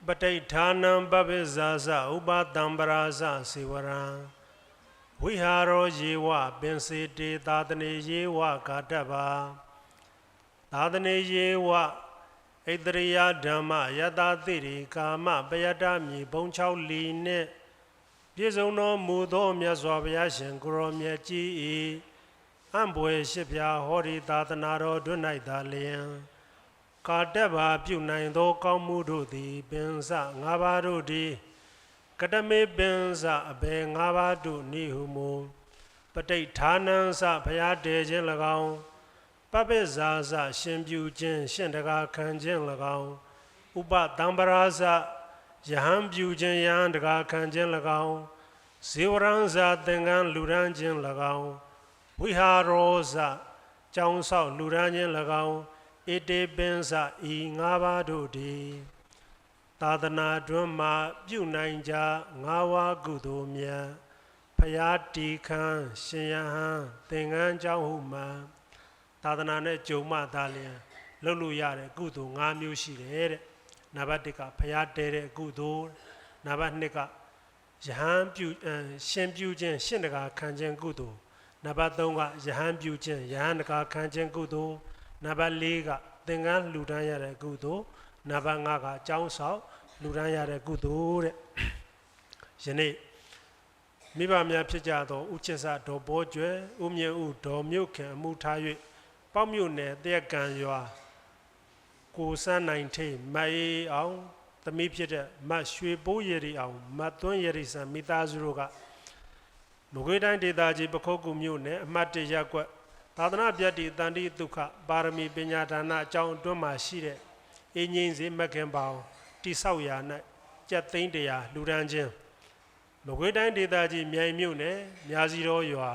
ပဋိဌာနံပပိဇာစဥပတံပရာဇစေဝရံဝိဟာရောယေဝပင်စေတေသာသနေယေဝကာတဗ္ဗာသာသနေယေဝဣတရိယဓမ္မယတသိရိကာမပယတ္တမြေဘုံ6လီနှင့်ပြည့်စုံသောမူသောမြတ်စွာဘုရားရှင်ကိုရောမြတ်ကြီး၏အံ့ဘွယ်ရှိပြဟောဒီသာသနာတော်တွင်၌သာလျင်ကာတဗ္ဗာပြုနိုင်သောကောင်းမှုတို့သည်ပင်စ5ပါးတို့သည်ကတမေပင်စအဘယ်5ပါးတို့နိဟုမူပဋိဌာနံစဘုရားတည်ခြင်း၎င်းပပိဇာစရှင်ပြုခြင်းရှင်တကာခံခြင်း၎င်းဥပတံပရာဇယဟန်ပြုခြင်းယဟန်တကာခံခြင်း၎င်းဇေဝရံဇသင်္ကန်းလူရန်ခြင်း၎င်းဝိဟာရောဇကြောင်းဆောက်လူရန်ခြင်း၎င်းဣတေပင်စဤ5ပါးတို့သည်သာသနာတွင်မှပြုနိုင်ကြ5ဝါကုသိုလ်မြတ်ဘ ဖယားတီခန်းရှင်ယဟန်သင်္ကန်းเจ้าဟုမှန်သာသနာနဲ့ကြုံမှသာလျင်လုပ်လို့ရတဲ့ကုသိုလ်၅မျိုးရှိတယ်တဲ့နံပါတ်1ကဖယားတဲတဲ့ကုသိုလ်နံပါတ်2ကယဟန်ပြုရှင်ပြုခြင်းရှင်တကာခံခြင်းကုသိုလ်နံပါတ်3ကယဟန်ပြုခြင်းယဟန်တကာခံခြင်းကုသိုလ်နံပါတ်4ကသင်္ကန်းလှူဒန်းရတဲ့ကုသိုလ်နံပါတ်5ကအကြောင်းဆောင်လှူဒန်းရတဲ့ကုသိုလ်တဲ့ယနေ့မိဘများဖြစ်ကြသောဥချစ်စဒေါ်ဘောကျွဲဥမြင့်ဥဒေါ်မြုပ်ခင်အမှုထား၍ပေါက်မြို့နယ်တရကံရွာကိုစန်းနိုင်ထိမအေးအောင်သမီးဖြစ်တဲ့မရွှေပိုးရည်အောင်မသွန်းရည်ဆန်မိသားစုတို့ကမကွေးတိုင်းဒေသကြီးပခုတ်ကူမြို့နယ်အမှတ်၁ရပ်ကွက်သာသနာ့ဗျတ္တိတန်တိဒုက္ခပါရမီပညာဒါနအကြောင်းအတွင်းမှာရှိတဲ့အင်းငိမ့်စေမခင်ပေါင်းတိဆောက်ရာ၌ကျက်သိန်းတရားလူဒန်းခြင်းမကွေးတိုင်းဒေသကြီးမြိုင်မြို့နယ်မြာစီတော်ရွာ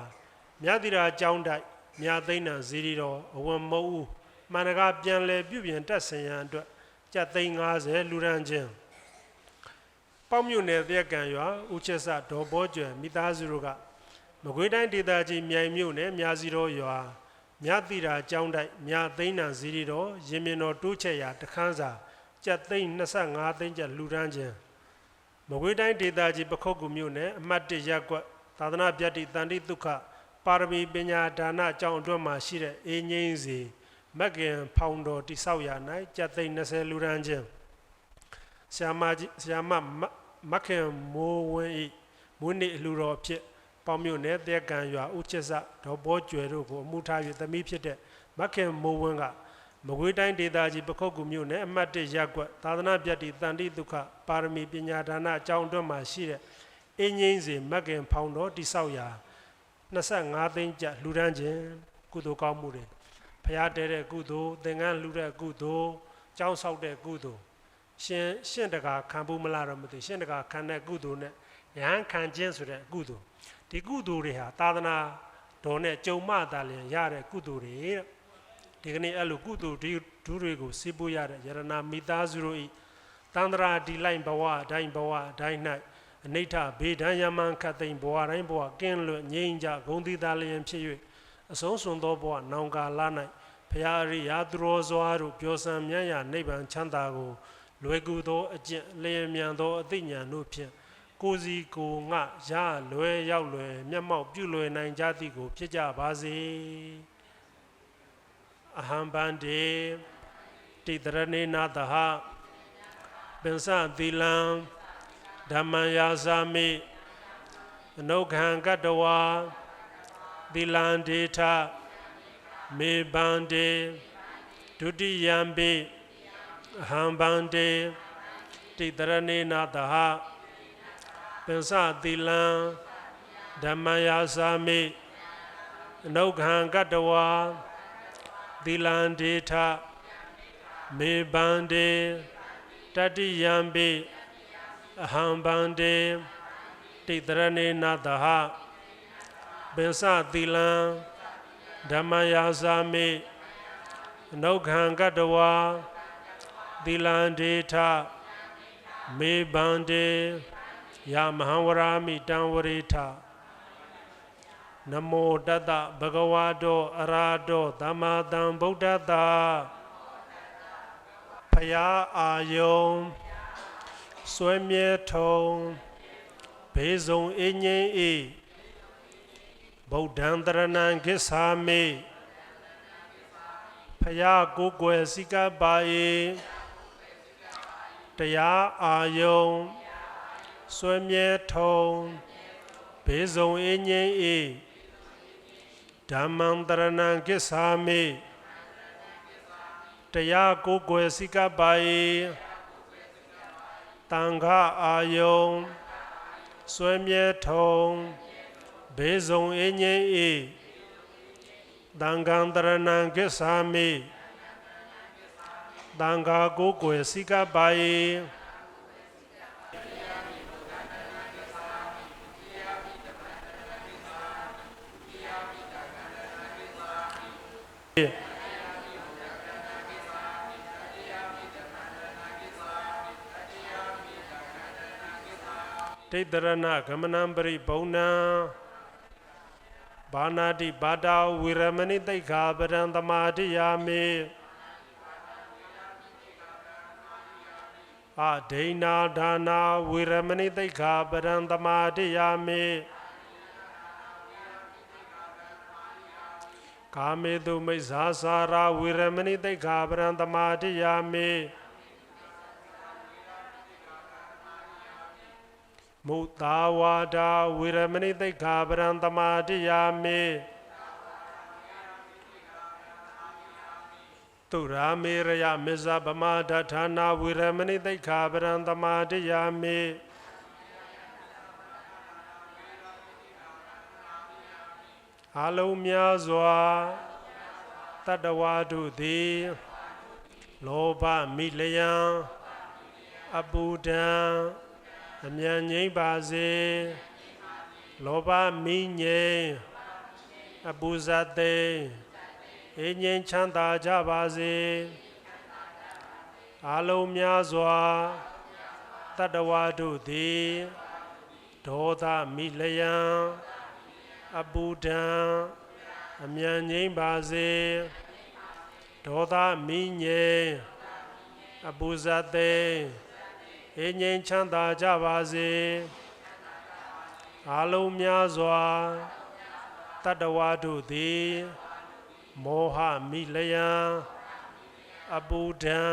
မြတိရာကျောင်းတိုက်မြသိန်းနံဇီရီတော်အဝံမုံဦးမှန်တကားပြန်လည်ပြုပြင်တက်ဆင်ရန်အတွက်ကျပ်သိန်း50လူဒန်းခြင်းပေါက်မြို့နယ်တရကံရွာဦးချစ်စဒေါ်ဘောကျွဲမိသားစုတို့ကမကွေးတိုင်းဒေသကြီးမြိုင်မြို့နယ်မြစီတော်ရွာမြတိရာကျောင်းတိုက်မြသိန်းနံဇီရီတော်ရင်မြင်တော်တိုးချက်ရာတခန်းစာကျပ်သိန်း25သိန်းကျပ်လူဒန်းခြင်းမကွေးတိုင်းဒေသကြီးပခုတ်ကူမြို့နယ်အမှတ်1ရပ်ကွက်သာသနာ့ဗျတ္တိတန်တိဒုက္ခပါရမီပညာဒါနအကြောင်းအတွက်မှာရှိတဲ့အင်းငိမ့်စီမက်ကင်ဖောင်တော်တိဆောက်ရာ၌ကျပ်သိန်း20လူဒန်းခြင်းဆရာမမက်ခင်မိုးဝင်းဤမွေးနေ့အလှတော်ဖြစ်ပေါမြို့နယ်တရကံရွာဦးချစ်စဒေါ်ဘောကျွဲတို့ကိုအမှုထား၍သမီးဖြစ်တဲ့မက်ခင်မိုးဝင်းကမကွေးတိုင်းဒေသကြီးပခုတ်ကူမြို့နယ်အမှတ်1ရပ်ကွက်သာသနာ့ဗျတ္တိတန်တိဒုက္ခပါရမီပညာဒါနအကြောင်းအတွက်မှာရှိတဲ့အင်းငိမ့်စီမက်ကင်ဖောင်တော်တိဆောက်ရာ25သိန်းကျပ်လှူဒန်းခြင်းကုသိုလ်ကောင်းမှုတွေဖျားတဲတဲ့ကုသိုလ်သင်္ကန်းလှူတဲ့ကုသိုလ်ကျောင်းဆောက်တဲ့ကုသိုလ်ရှင်တကာခံဖို့မလားတော့မသိရှင်တကာခံတဲ့ကုသိုလ်နဲ့ယဟန်ခံခြင်းဆိုတဲ့ကုသိုလ်ဒီကုသိုလ်တွေဟာသာသနာတော်နဲ့ကြုံမှသာလျင်ရတဲ့ကုသိုလ်တွေဒီကနေ့အဲ့လိုကုသိုလ်ဒုတွေကိုစီးပွားရတဲ့ယရနာမိသားစုတို့ဤတန္တရာဒီလိုက်ဘဝအတိုင်းဘဝအတိုင်း၌အနိဋ္ဌဘေဒံယမန်ခတ်သိမ်ဘဝတိုင်းဘဝကင်းလွတ်ငြိမ်းကြဂုံသီသာလျင်ဖြစ်၍အဆုံးစွန်သောဘဝနောင်ကာလ၌ဘုရားရိယာသူတော်စွာတို့ပြောစံမြတ်ရာနိဗ္ဗာန်ချမ်းသာကိုလွယ်ကူသောအကျင့်လျင်မြန်သောအသိဉာဏ်တို့ဖြင့်ကိုယ်စီကိုငှရလွယ်ရောက်လွယ်မျက်မှောက်ပြုလွယ်နိုင်ကြသည်ကိုဖြစ်ကြပါစေအဟံဗန္တိတိတရဏေနသဟပင်စသီလံဓမ္မယာစာမိအနုခံကတဝါသီလံဒေထမေဗန္တိဒုတိယံပိအဟံဗန္တိတိတရဏေနသဟပင်စသီလံဓမ္မယာစာမိအနုခံကတဝါသီလံဒေထမေဗန္တိတတိယံပိအဟံဗန္တိတိတရဏေနသဟပင်စသီလံဓမ္မယာစာမိအနုခံကတဝါသီလံဒေထမေဗန္တိယမဟံဝရာမိတံဝရိထနမောတတဗဂဝါတောအရာတောသမ္မာသမ္ဗုဒ္ဓတ္တဖယားအာယုံဆွဲမြဲထုံဘေးစုံအင်းငိမ့်ဤဗုဒ္ဓံတရဏံကိသာမိဖယားကိုယ်ွယ်စိကပ်ပါ၏တရားအာယုံဆွဲမြဲထုံဘေးစုံအင်းငိမ့်ဤဓမ္မံတရဏံကိသာမိတရားကိုယ်ွယ်စိကပ်ပါ၏တန်ခအာယုံဆွဲမြဲထုံဘေးစုံအင်းငိမ့်ဤတန်ခံတရဏံကိသာမိတန်ခါကိုယ်ွယ်စိကပ်ပါ၏ တိတရဏဂမနံပရိဘုံနံဘာနာတိဘာတာဝိရမဏိတိခာပရံသမာတိယာမိအဒိနာဒါနာဝိရမဏိတိခာပရံသမာတိယာမိကာမေတုမိစ္ဆာစာရာဝိရမဏိတိခာပရံသမာတိယာမိမုသာဝါဒာဝိရမဏိတိခာပရံသမာတိယာမိတုရာမေရယမစ္ဆဗမဒဌာနာဝိရမဏိတိခာပရံသမာတိယာမိအလုံးများစွာတတ္တဝါတို့သည်လောဘမိလျံအပူဒံအမြန်ငြိမ့်ပါစေလောဘမိငြိမ်အပူဇတ်သိအေးငြိမ်ချမ်းသာကြပါစေအလုံးများစွာတတ္တဝါတို့သည်ဒေါသမိလျံအပူဒံအမြန်ငြိမ့်ပါစေဒေါသမိငြိမ်အပူဇတ်သိအေးငြိမ်ချမ်းသာကြပါစေအလုံးများစွာတတ္တဝါတို့သည်မောဟမိလျံအပူဒံ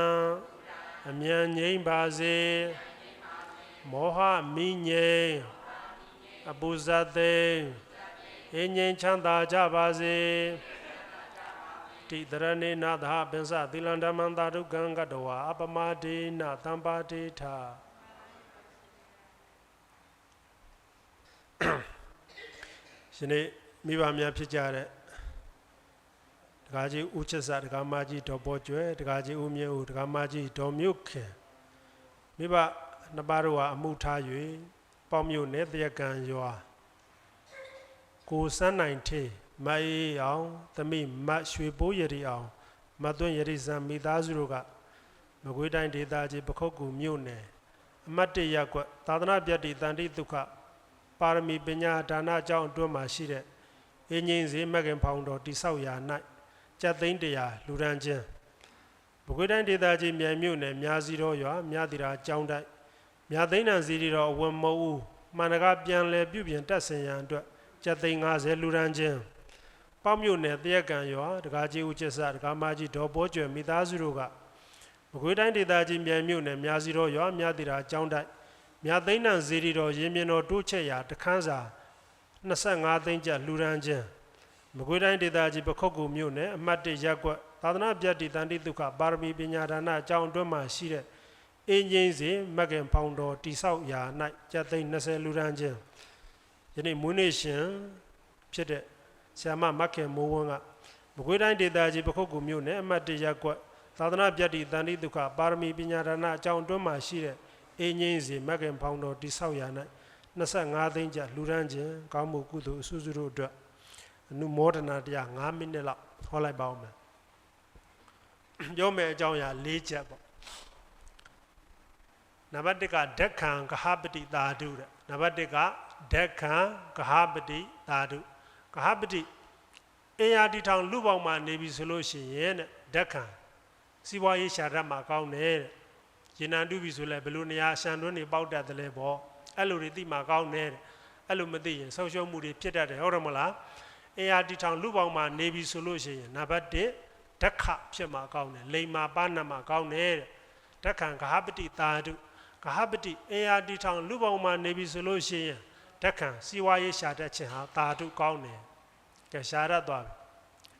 အမြန်ငြိမ့်ပါစေမောဟမိငြိမ်အပူဇတ်သိအေးငြိမ်ချမ်းသာကြပါစေတိတရဏေနသပင်္စသီလံဓမ္မံသာဓုကံကတဝါအပမဒေနသံပါတိထရှင်နေ့မိဘများဖြစ်ကြတဲ့ဒကာကြီးဦးချစ်စာဒကာမကြီးဒေါ်ပေါ်ကျွဲဒကာကြီးဦးမြင့်ဦးဒကာမကြီးဒေါ်မြုပ်ခင်မိဘနှစ်ပါးတို့ဟာအမှုထား၍ပေါင်းမြို့နယ်တရကံရွာကိုစန်းနိုင်ထေမအေးအောင်သမီးမရွှေပိုးရည်အောင်မသွင်းရည်စံမိသားစုတို့ကမကွေးတိုင်းဒေသကြီးပခုတ်ကူမြို့နယ်အမတ်တရကွသာသနာပြတိတန်တိဒုက္ခပါရမီပညာဒါနအကြောင်းအတွင်းမှာရှိတဲ့အင်းငင်းစေမကင်ဖောင်တော်တိဆောက်ရာ၌ကျက်သိန်းတရားလူရန်ချင်းမကွေးတိုင်းဒေသကြီးမြိုင်မြို့နယ်မြာစီတော်ရွာမြာတိရာကျောင်းတိုက်မြာသိန်းတန်စီရီတော်အဝံမဟုတ်မှန်တကားပြန်လဲပြုပြင်တက်ဆင်ရန်အတွက်ကျက်သိန်း50လူရန်ချင်းပေါမြို့နယ်တရကံရွာဒကာကြီးဦးချစ်စာဒကာမကြီးဒေါ်ပေါ်ကျွယ်မိသားစုတို့ကမကွေးတိုင်းဒေသကြီးမြိုင်မြို့နယ်မြာစီတော်ရွာမြာတိရာကျောင်းတိုက်မြာသိန်းတန်စီရီတော်ရင်မြင်တော်တိုးချက်ရာတခန်းစာ25သိန်းကျပ်လူရန်ချင်းမကွေးတိုင်းဒေသကြီးပခုတ်ကူမြို့နယ်အမှတ်1ရပ်ကွက်သာသနာပြတ်တိတန်တိဒုက္ခပါရမီပညာဒါနအကြောင်းအတွင်းမှာရှိတဲ့အင်းငင်းစီမကင်ဖောင်တော်တိဆောက်ရာ၌ကျပ်သိန်း20လူရန်ချင်းယနေ့မွေးနေ့ရှင်ဖြစ်တဲ့ဆရာမမခင်မိုးဝန်းကမကွေးတိုင်းဒေသကြီးပခုတ်ကူမြို့နယ်အမှတ်1ရပ်ကွက်သာသနာပြတ်တိတန်တိဒုက္ခပါရမီပညာဒါနအကြောင်းအတွင်းမှာရှိတဲ့အင်းငင်းစီမကင်ဖောင်တော်တိဆောက်ရာ၌25သိန်းကျပ်လူရန်ချင်းကောင်းမှုကုသိုလ်အစုစုတို့အတွက်အနုမောဒနာတရား5မိနစ်လောက်ဟောလိုက်ပါဦးမယ်ပြောမယ်အကြောင်းအရာ4ချက်ပေါ့နံပါတ်1ကဓက္ခံကဟပတိသာဓုတဲ့နံပါတ်1ကဓက္ခံကဟပတိသာဓုကဟပတိအင်ယာတီထောင်လူပေါင်းမှာနေပြီဆိုလို့ရှိရင်တဲ့ဓက္ခံစီးပွားရေးရှာတတ်မှာကောင်းတယ်တဲ့ရေနံတူပြီဆိုလဲဘယ်လိုနေရာရှန်တွင်းနေပေါက်တတ်တယ်လဲပေါ့အဲ့လိုတွေသိမှာကောင်းတယ်တဲ့အဲ့လိုမသိရင်ဆုံးရှုံးမှုတွေဖြစ်တတ်တယ်ဟုတ်တယ်မလားအင်ယာတီထောင်လူပေါင်းမှာနေပြီဆိုလို့ရှိရင်နံပါတ်1ဓက္ခဖြစ်မှာကောင်းတယ်လိမ္မာပါဏမှာကောင်းတယ်တဲ့ဓက္ခံကဟပတိသာဓုကဟပတိအင်ယာတီထောင်လူပေါင်းမှာနေပြီဆိုလို့ရှိရင်ဓက္ခံစီဝါရေးရှာတတ်ခြင်းဟာသာဓုကောင်းတယ်ကဲရှာရသွားပြီ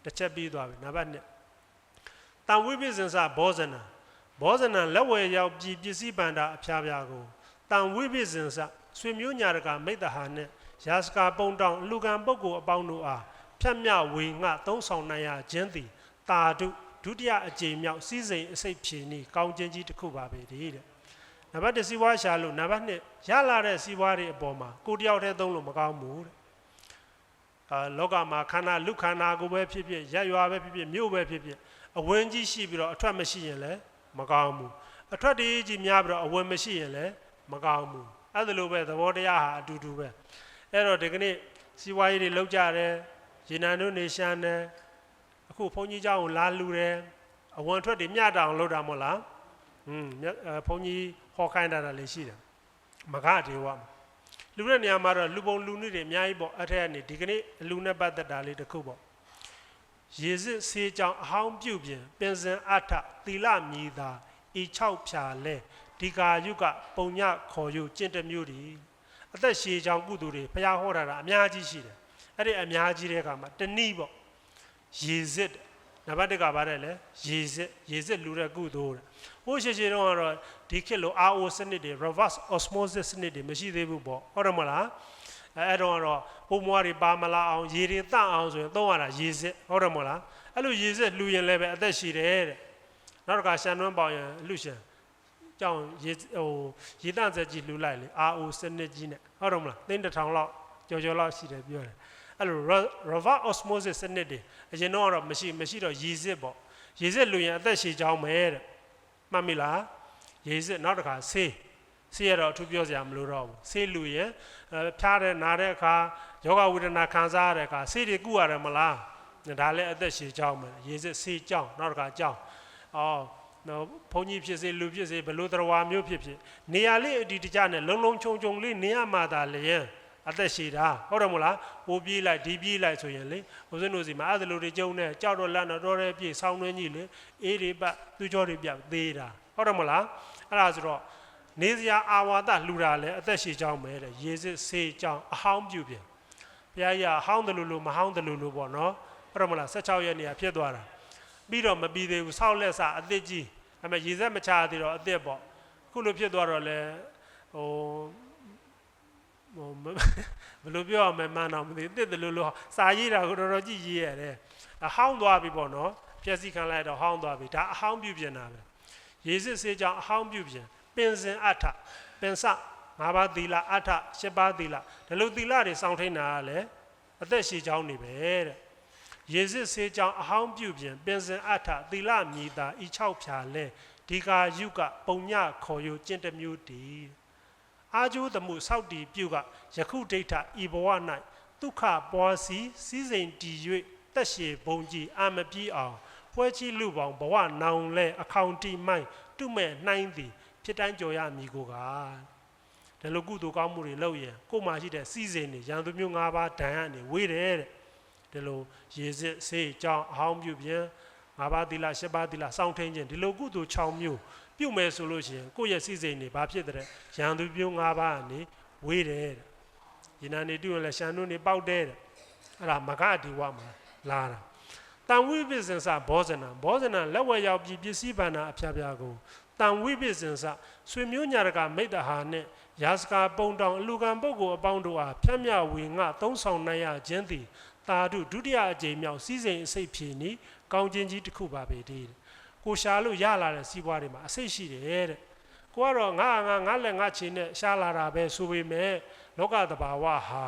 တစ်ချက်ပြီးသွားပြီနံပါတ်2တံဝိပိစင်္စဘောဇနံဘောဇနံလက်ဝယ်ရောက်ပြည်ပစ္စည်းပန္တာအဖျားဖျားကိုတံဝိပိစင်္စဆွေမျိုးညာတကမိတ္တဟာနဲ့ရာစကာပုံတောင်အလူကံပုဂ္ဂိုလ်အပေါင်းတို့အားဖြတ်မြဝေငှသုံးဆောင်နိုင်ရခြင်းသည်တာဓုဒုတိယအကြိမ်မြောက်စီးစိမ်အစိတ်ဖြေနီကောင်းခြင်းကြီးတစ်ခုပါပဲတဲ့နံပါတ်1စီးပွားရှာလို့နံပါတ်2ရလာတဲ့စီးပွားတွေအပေါ်မှာကိုတယောက်တည်းသုံးလို့မကောင်းဘူးတဲ့လောကမှာခန္ဓာလူခန္ဓာကိုပဲဖြစ်ဖြစ်ရက်ရွာပဲဖြစ်ဖြစ်မြို့ပဲဖြစ်ဖြစ်အဝင်ကြီးရှိပြီးတော့အထွက်မရှိရင်လည်းမကောင်းဘူးအထွက်တည်းကြီးများပြီးတော့အဝင်မရှိရင်လည်းမကောင်းဘူး အဲ့ဒါလိုပဲသဘောတရားဟာအတူတူပဲအဲ့တော့ဒီကနေ့စီးပွားရေးတွေလောက်ကြတယ်ရေနံတို့နေရှမ်းတယ်အခုဘုန်းကြီးเจ้าကိုလာလူတယ်အဝန်ထွက်တွေမျှတအောင်လုပ်တာမဟုတ်လားဘုန်းကြီးဟောခိုင်းတာလည်းရှိတယ်မကတေဝလူတဲ့နေရာမှာတော့လူပုံလူနည်းတွေအများကြီးပေါ့အဲ့ထက်ကနေဒီကနေ့လူနဲ့ပတ်သက်တာလေးတစ်ခုပေါ့ရေစစ်ဆေးကြောင်အဟောင်းပြုတ်ပြင်ပင်စင်အထသီလမြည်သာဤ6ဖြာလဲဒီကာယုကပုံညခေါ်ယူကျင့်တမျိုးတွေအသက်ရှည်ကြောင်ကုသိုလ်တွေဘုရားဟောတာအများကြီးရှိတယ်အဲ့ဒီအများကြီးတဲ့အခါမှာတနည်းပေါ့ရေစစ်နံပါတ်1ကပါတယ်လေရေစစ်လူတဲ့ကုသိုလ်တဲ့ဟိုရှိတော့ကတော့ဒီခေတ်လို RO စနစ်တွေ reverse osmosis စနစ်တွေမရှိသေးဘူးပေါ့ဟုတ်တယ်မလားအဲ့တော့ပုံမွားတွေပါမလာအောင်ရေတွေတန့်အောင်ဆိုရင်သုံးရတာရေစစ်ဟုတ်တယ်မလားအဲ့လိုရေစစ်လူရင်လည်းပဲအသက်ရှည်တယ်တဲ့နောက်တစ်ခါရှန်တွန်းပေါင်ရင်လူရှင်ကြောင်းရေတန့်စက်ကြီးလူလိုက်လေ RO စနစ်ကြီးနဲ့ဟုတ်တယ်မလားသိန်း1000လောက်ကြော်လောက်ရှိတယ်ပြောတယ်အဲ့လို reverse osmosis စနစ်တွေအရင်တော့မရှိတော့ရေစစ်ပေါ့ရေစစ်လူရင်အသက်ရှည်ကြောင်းပဲတဲ့မှတ်မိလားရေစစ်နောက်တစ်ခါဆေးရတော့အထူးပြောစရာမလိုတော့ဘူးဆေးလူရင်ဖျားတဲ့နာတဲ့အခါယောဂဝေဒနာခံစားရတဲ့အခါဆေးတွေကုရတယ်မလားဒါလည်းအသက်ရှည်ကြောင်းပဲရေစစ်ဆေးကြောင်းနောက်တစ်ခါကြောင်းနော်ဘုန်းကြီးဖြစ်စေလူဖြစ်စေဘလို့တော်ဝါမျိုးဖြစ်နေရာလေးအတီတကြနဲ့လုံခြုံလေးနေရမှသာလျင်အသက်ရှည်တာဟုတ်တယ်မလားဟိုပြေးလိုက်ဒီပြေးလိုက်ဆိုရင်လေဦးဇင်းတို့စီမှာအဲ့ဒါလိုတွေကျုံနေကြောက်တော့လန့်တော့တဲ့ပြေးဆောင်းနှင်းကြီးလေအေးတွေပတ်သူကြောတွေပြောက်သေးတာဟုတ်တယ်မလားအဲ့ဒါဆိုတော့နေစရာအာဝါဒလှူတာလဲအသက်ရှည်ကြောင်းပဲတဲ့ရေစစ်ဆေးကြောင်းအဟောင်းပြုတ်ပြန်ဘုရားကြီးအဟောင်းတယ်လို့မဟောင်းတယ်လို့ပေါ့နော်ဟုတ်တယ်မလား16ရက်နေရာဖြစ်သွားတာပြီးတော့မပြီးသေးဘူးဆောက်လက်စာအသစ်ကြီးအဲ့မဲ့ရေစက်မချသေးတော့အသစ်ပေါ့ခုလိုဖြစ်သွားတော့လဲဘယ်လိုပြောရမလဲမှန်းတော့မသိတစ်တယ်လို့စာရေးတာကိုတော်ကြည့်ရေးရတယ်အဟောင်းသွားပြီပေါ့နော်ဖြည့်စည်းခံလိုက်တော့ဟောင်းသွားပြီဒါအဟောင်းပြုတ်ပြင်တာပဲရေစစ်ဆေးကြောင်းအဟောင်းပြုတ်ပြင်ပင်စင်အထပင်စ5ပါးသီလအထ7ပါးသီလဒီလိုသီလတွေစောင့်ထိန်တာကလည်းအသက်ရှည်ကြောင်းနေပဲတဲ့ရေစစ်ဆေးကြောင်းအဟောင်းပြုတ်ပြင်ပင်စင်အထသီလမြည်သာဤ6ဖြာလဲဒီကာယုကပုံညခေါ်ယူကျင့်တမျိုးတည်အာကျိုးသမှုစောက်တီပြုကယခုဒိဋ္ဌဤဘဝ၌ဒုက္ခပွားစီစည်းစိမ်တည်၍တက်ရှည်ဘုံကြည်အာမပြေအောင်ဖွဲချီလူပေါင်းဘဝနောင်လဲအခေါင်တီမိုင်းတုမဲ့နှိုင်းသည်ဖြစ်တိုင်းကြော်ရမည်ကိုကဒါလိုကုသိုလ်ကောင်းမှုတွေလုပ်ရင်ကိုယ်မှရှိတဲ့စည်းစိမ်တွေရန်သူမျိုး5ပါးဒဏ်ကနေဝေးတယ်တဲ့ဒါလိုရေစစ်ဆေးကြောင်းအဟောင်းပြုပြင်5ပါးသီလ7ပါးသီလစောင့်ထိန်ခြင်းဒီလိုကုသိုလ်6မျိုးပြုမယ်ဆိုလို့ရှိရင်ကိုယ့်ရဲ့စည်းစိမ်တွေဘာဖြစ်တဲ့ရန်သူမျိုး5ပါးကနေဝေးတယ်တဲ့ဒီနာနေတူရင်လည်းရှန်တို့နေပေါက်တဲ့အဲ့ဒါမဂအဒီဝမှာလာတာတန်ဝိပစ္စင်္စဘောဇနလက်ဝဲရောက်ပြီးပစ္စည်းဗန္နာအဖျားဖျားကိုတန်ဝိပစ္စင်္စဆွေမျိုးညာရကမိတ္တဟာနဲ့ရာစကာပုံတောင်အလူကံပုဂ္ဂိုလ်အပေါင်းတို့အားဖြတ်မြဝေငှသုံးဆောင်နိုင်ရခြင်းသည်တာဓုဒုတိယအကြိမ်မြောက်စည်းစိမ်အစိတ်ဖြည်နီကောင်းခြင်းကြီးတစ်ခုပါပဲတည်းကိုရှာလို့ရလာတဲ့စီးပွားတွေမှာအစိတ်ရှိတယ်တဲ့ကိုကတော့ငါလက်ငါချင်နဲ့ရှာလာတာပဲဆိုပေမဲ့လောကတဘာဝဟာ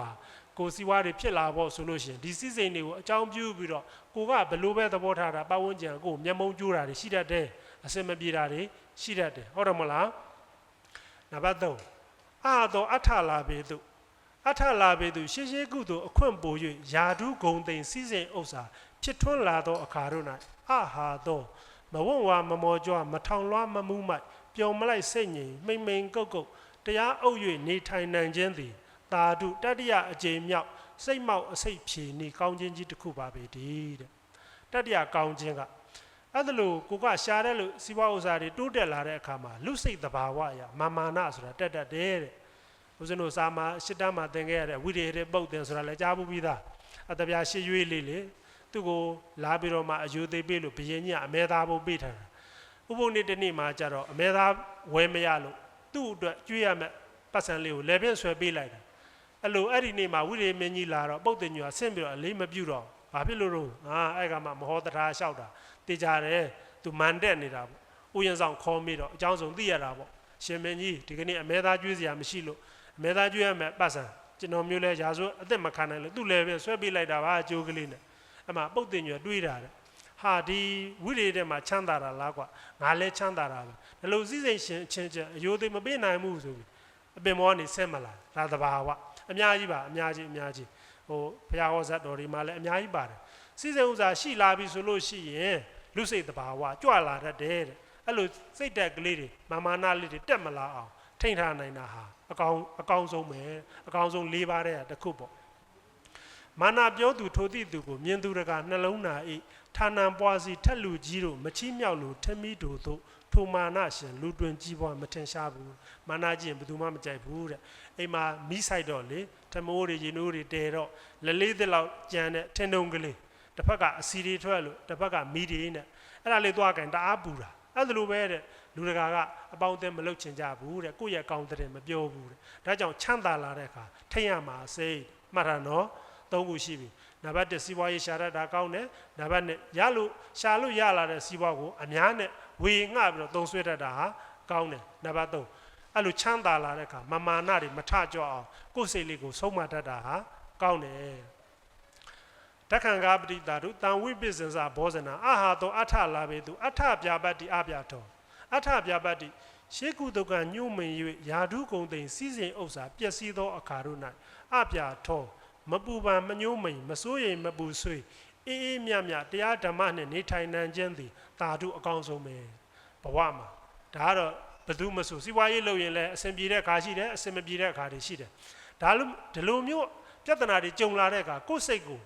ကိုစီးပွားတွေဖြစ်လာဖို့ဆိုလို့ရှိရင်ဒီစည်းစိမ်တွေကိုအကြောင်းပြုပြီးတော့ကိုကဘယ်လိုပဲသဘောထားတာပတ်ဝန်းကျင်ကိုမျက်မှောင်ကျိုးတာတွေရှိတတ်တယ်အစင်မပြေတာတွေရှိတတ်တယ်ဟုတ်တယ်မလားနံပါတ်3အာသောအထလာပေသူရှေးကုသိုလ်အခွင့်ပို၍ယာဓုဂုံသိမ်စည်းစိမ်ဥစ္စာဖြစ်ထွန်းလာသောအခါတို့၌အဟာသောမဝံ့ဝါမမောကြွမထောင်လွှားမမှုမိုက်ပျော်မလိုက်စိတ်ငြိမ်မိန်ကုတ်တရားအုပ်၍နေထိုင်နိုင်ခြင်းသည်သာဓုတတိယအကြိမ်မြောက်စိတ်မောက်အစိတ်ဖြည်နေကောင်းခြင်းကြီးတစ်ခုပါပဲတည်းတဲ့တတိယကောင်းခြင်းကအဲ့ဒါလို့ကိုကရှာတဲ့လို့စီးပွားဥစ္စာတွေတိုးတက်လာတဲ့အခါမှာလူစိတ်တဘာဝအရာမာနဆိုတာတက်တယ်တဲ့ဦးဇင်းတို့စာမှာရှစ်တန်းမှာသင်ခဲ့ရတဲ့ဝိရိယပုတ်တင်ဆိုတာလည်းကြားဘူးပြီးသားအတပြားရှစ်ရွေးလေးလေသူ့ကိုလာပြီးတော့မှအယူသေးပေးလို့ဘယင်းကြီးအမဲသားဖို့ပေးထားတာဥပုံနေ့တနေ့မှာကျတော့အမဲသားဝဲမရလို့သူ့အတွက်ကျွေးရမယ်ပတ်စံလေးကိုလေပြင်းဆွဲပေးလိုက်တာအဲ့လိုအဲ့ဒီနေ့မှာဝိရိယမင်းကြီးလာတော့ပုတ်တင်ညွာဆင့်ပြီးတော့အလေးမပြုတော့ဘာဖြစ်လို့တော့အဲ့ကမှမဟောတထားလျှောက်တာတေချာတယ်သူမန်တက်နေတာပေါ့ဥယျာဉ်ဆောင်ခေါ်မိတော့အကြောင်းဆုံးသိရတာပေါ့ရှင်မင်းကြီးဒီကနေ့အမဲသားကျွေးစရာမရှိလို့အမဲသားကျွေးရမယ်ပတ်စံကျွန်တော်မျိုးလဲရာဇဝအသက်မခံနိုင်လို့သူ့လည်းပဲဆွဲပေးလိုက်တာပါအကျိုးကလေးနဲ့အဲ့မှာပုတ်တင်ညွာတွေးတာတဲ့ဟာဒီဝိရိယထဲမှာချမ်းသာတာလားကွာငါလဲချမ်းသာတာပဲဒါလို့စည်းစိမ်ရှင်ချင်းအယိုးသေးမပေးနိုင်ဘူးဆိုပြီး အပင်မောနေဆဲမလားဒါသဘာဝအများကြီးပါအများကြီးဟိုဘုရားဟောဇတ်တော်ဒီမှာလည်းအများကြီးပါတယ်စီစဉ်ဥစ္စာရှိလာပြီဆိုလို့ရှိရင်လူစိတ်သဘာဝကြွလာတတ်တယ်တဲ့အဲ့လိုစိတ်တက်ကလေးတွေမာနလေးတွေတက်မလာအောင်ထိန်းထားနိုင်တာဟာအကောင်းဆုံးပဲအကောင်းဆုံး၄ပါးတဲ့တစ်ခုပေါ့မာနပြောသူထိုသည့်သူကိုမြင်သူတကာနှလုံးနာ၏ဌာနံပွားစီထက်လူကြီးတို့မချီးမြောက်လို့ထမီးတို့သို့ထိုမာနရှင်လူတွင်ကြီးပွားမထင်ရှားဘူးမာနကြီးရင်ဘယ်သူမှမကြိုက်ဘူးတဲ့အိမ်မှာမီးဆိုင်တော့လေထမိုးတွေရေနိုးတွေတဲတော့လက်လေးသစ်လောက်ကြမ်းတဲ့ထင်းတုံးကလေးတစ်ဖက်ကအစီတွေထွက်လို့တစ်ဖက်ကမီးတွေနဲ့အဲ့ဒါလေးသွားကန်တအားပူတာအဲ့ဒါလိုပဲတဲ့လူတကာကအပေါင်းအသင်းမလုပ်ချင်ကြဘူးတဲ့ကိုယ့်ရဲ့ကောင်းတဲ့မပြောဘူးတဲ့ဒါကြောင့်ချမ်းသာလာတဲ့အခါထိတ်ရမှာစိတ်မှတ်တာနော်၃ခုရှိပြီနံပါတ်1စီးပွားရေးရှာရတာကောင်းတယ်နံပါတ်2ရှာလို့ရလာတဲ့စီးပွားကိုအများနဲ့ဝေငှပြီးတော့သုံးဆွဲတတ်တာဟာကောင်းတယ်နံပါတ်3အဲ့လိုချမ်းသာလာတဲ့အခါမာနတွေမထကြွအောင်ကိုယ်စိတ်လေးကိုဆုံးမတတ်တာဟာကောင်းတယ်တက္ခံကပတိတာတို့တန်ဝိပစ္ဆစဘောဇနာအာဟာတောအထလာပေသူအထပြပတ္တိအပြတော်အထပြပတ္တိရှေကုတုကညှို့မင်၍ယာဓုကုံသိမ့်စီစဉ်ဥစ္စာပျက်စီးသောအခါတို့၌အပြတော်မပူပန်မညှို့မိန်မစိုးရိမ်မပူဆွေးအေးအေးမြမြတရားဓမ္မနဲ့နေထိုင်နိုင်ခြင်းသည်တာဓုအကောင်းဆုံးပဲဘဝမှာဒါကတော့ဘယ်သူမဆိုစီးပွားရေးလုပ်ရင်လည်းအဆင်ပြေတဲ့အခါရှိတယ်အဆင်မပြေတဲ့အခါတွေရှိတယ်ဒါဒီလိုမျိုးပြဿနာတွေကြုံလာတဲ့အခါကိုယ်စိတ်ကို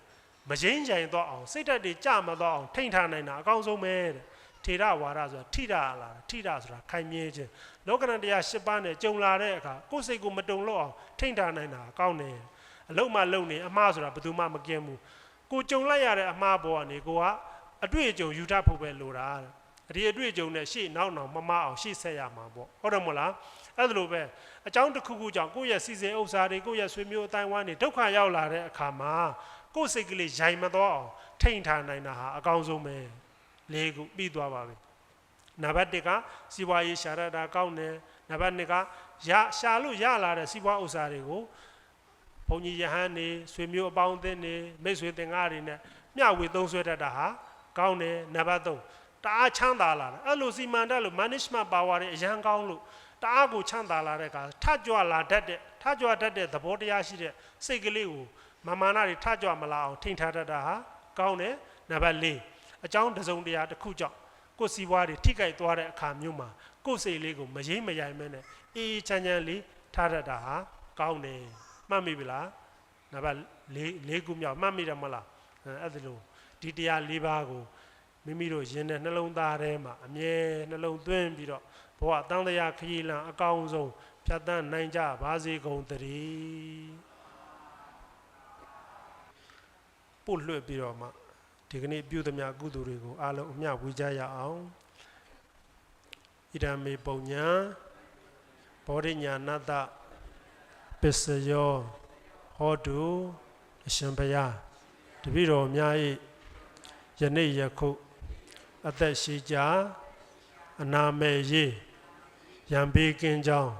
မရင်းကြိုင်တော့အောင်စိတ်ဓာတ်တွေကြမတော့အောင်ထိန်းထားနိုင်တာအကောင်းဆုံးပဲတဲ့ထေရဝါဒဆိုတာထိတာလားထိတာဆိုတာခိုင်မြဲခြင်းလောကရန်တရား၈ပါးနဲ့ကြုံလာတဲ့အခါကိုယ်စိတ်ကိုမတုံလို့အောင်ထိန်းထားနိုင်တာအကောင်းတယ်အလုံးမလုံးနေအမှားဆိုတာဘယ်သူမှမကင်းဘူးကိုကြုံလိုက်ရတဲ့အမှားပေါ်ကနေကိုကအတွေ့အကြုံယူတတ်ဖို့ပဲလိုတာဒီအတွေ့အကြုံနဲ့ရှေ့နောက်မမအောင်ရှေ့ဆက်ရမှာပေါ့ဟုတ်တယ်မဟုတ်လားအဲ့ဒါလိုပဲအကြောင်းတစ်ခုခုကြောင့်ကိုယ့်ရဲ့စီစဉ်ဥစ္စာတွေကိုယ့်ရဲ့ဆွေမျိုးအတိုင်းဝိုင်းတွေဒုက္ခရောက်လာတဲ့အခါမှာကိုယ်စိတ်ကလေးရိုင်မတော့အောင်ထိန်းထားနိုင်တာဟာအကောင်းဆုံးပဲ၄ခုပြီးသွားပါပြီနံပါတ်1ကစီးပွားရေးရှာရတာကောင်းတယ်နံပါတ်2ကရှာလို့ရလာတဲ့စီးပွားဥစ္စာတွေကိုဘုန်းကြီးယဟန်နေဆွေမျိုးအပေါင်းအသင်းနေမိတ်ဆွေသင်္ကားတွေနဲ့မျှဝေသုံးဆွဲတတ်တာဟာကောင်းတယ်နံပါတ်3တအားချမ်းသာလာတယ်အဲ့လိုစီမံတတ်လို့ management power တွေအရန်ကောင်းလို့တအားကိုချမ်းသာလာတဲ့အခါထကြွလာတတ်တဲ့သဘောတရားရှိတဲ့စိတ်ကလေးကိုမာနတွေထကြွမလာအောင်ထိန်းထားတတ်တာဟာကောင်းတယ်နံပါတ်4အကြောင်းတစုံတရာတစ်ခုကြောင့်ကိုယ်စီးပွားတွေထိခိုက်သွားတဲ့အခါမျိုးမှာကိုယ်စိတ်လေးကိုမရိမ့်မရိုင်မဲနဲ့အေးချမ်းချမ်းလေးထားတတ်တာဟာကောင်းတယ်မှတ်မိပြီလားနံပါတ်၄ခုမြောက်မှတ်မိတယ်မလားအဲ့ဒါလို့ဒီတရား၄ပါးကိုမိမိတို့ရင်တဲ့နှလုံးသားထဲမှာအမြဲနှလုံးသွင်းပြီးတော့ဘဝတန်တရားခရီးလမ်းအကောင်းဆုံးဖြတ်သန်းနိုင်ကြပါစေကုန်သတည်းပို့လွှတ်ပြီးတော့မှဒီကနေ့ပြုသမျှကုသိုလ်တွေကိုအားလုံးအမျှဝေကြရအောင်ဣဒံမေပုညံဘောဓိညာဏတ္တပစ္စယောဟောတုအရှင်ဘုရားတပည့်တော်များ၏ယနေ့ယခုအသက်ရှိကြအနာမဲ့ရေးရံပေးကင်းကြောင်း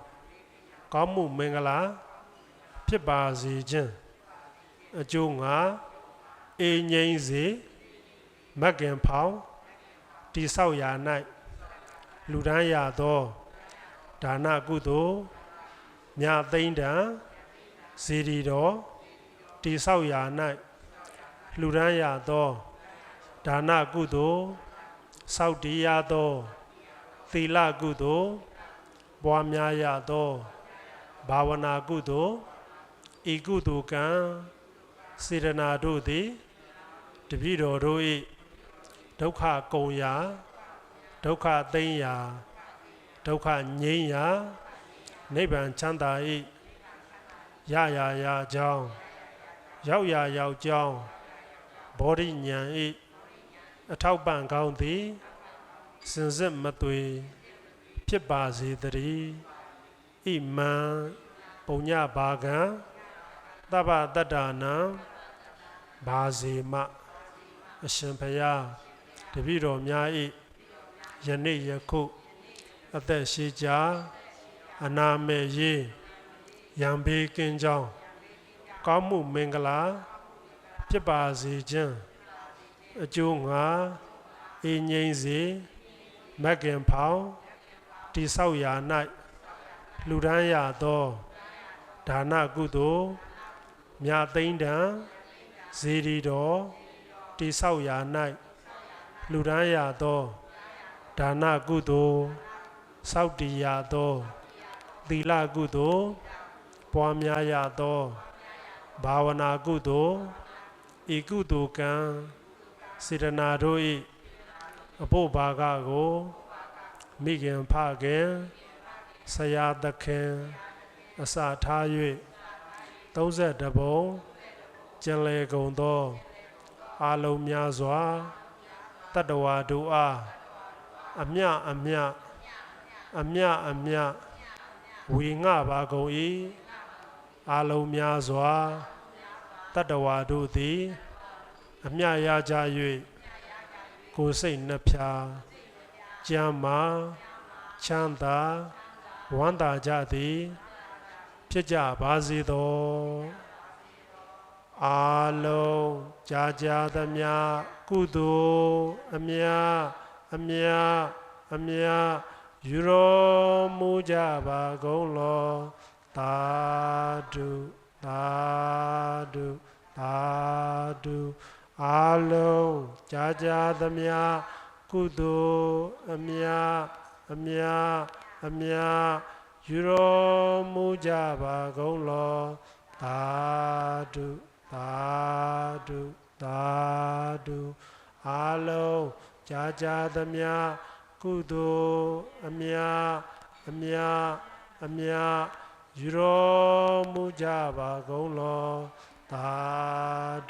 ကောင်းမှုမင်္ဂလာဖြစ်ပါစေခြင်းအကျိုးငါအေးငြိမ်းစေမဂ္ဂင်ဖောင်တိဆောက်ရာ၌လူဒန်းရသောဒါနကုသိုလ်မြတ်သိမ့်တံဇေဒီတော်တိဆောက်ရာ၌လူဒန်းရသောဒါနကုသိုလ်ဆောက်တည်ရသောသီလကုသိုလ်ပွားများရသောဘာဝနာကုသိုလ်ဤကုသိုလ်ကံစေတနာတို့သည်တပည့်တော်တို့၏ဒုက္ခကုန်ရာဒုက္ခသိမ်းရာဒုက္ခငြိမ်းရာနိဗ္ဗာန်ချမ်းသာ၏ရရာကြောင်းရောက်ကြောင်းဘောဓိဉာဏ်၏အထောက်ပံ့ကောင်းသည်စင်စစ်မသွေဖြစ်ပါစေတည်းဣမံပုညဘာကံသဗ္ဗတတ္တနာဘာစေမအရှင်ဘုရားတပည့်တော်များ၏ယနေ့ယခုအသက်ရှိကြအနာမဲ့ရေးရံပေးကင်းကြောင်းကောင်းမှုမင်္ဂလာဖြစ်ပါစေခြင်းအကျိုးငါအေးငြိမ်းစေမဂ္ဂင်ဖောင်တိဆောက်ရာ၌ လူဒန်းရသောဒါနကုသိုလ်မြတ်သိမ့်တံဇေဒီတော်တိဆောက်ရာ၌လူဒန်းရသောဒါနကုသိုလ်စောက်တည်ရသောသီလကုသိုလ်ပွားများရသောဘာဝနာကုသိုလ်ဤကုသိုလ်ကံစေတနာတို့၏အဖို့ဘာကကိုမိခင်ဖခင်ဆရာသခင်အစထား၍32ဘုံကျင်လေကုန်သောအာလုံးများစွာတတ္တဝါတို့အားအမြအမြဝေငှပါကုန်၏အာလုံးများစွာတတ္တဝါတို့သည်အမြရကြ၍ကိုယ်စိတ်နှဖျားကျမ်းမာချမ်းသာဝမ်းသာကြသည်ဖြစ်ကြပါစေသောအာလုံးကြာသမျှကုသိုလ်အမြယူတော်မူကြပါကုန်လောသာဓုသာဓုသာဓုအာလုံးကြာသမျှကုသိုလ်အမြယူတော်မူကြပါကုန်လောသာဓုသာဓုသာဓုအာလုံးကြာသမျှကုသိုလ်အမြယူတော်မူကြပါကုန်လောသာ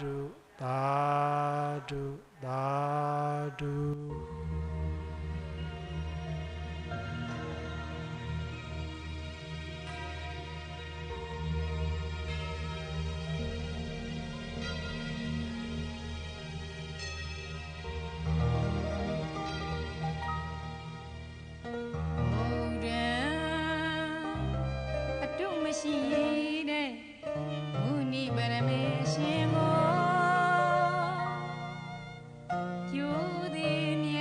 ဓုသာဓုသာဓုရှိတဲ့မုနိဗရမေရှင်ကိုကျိုးသည်မြ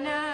နာ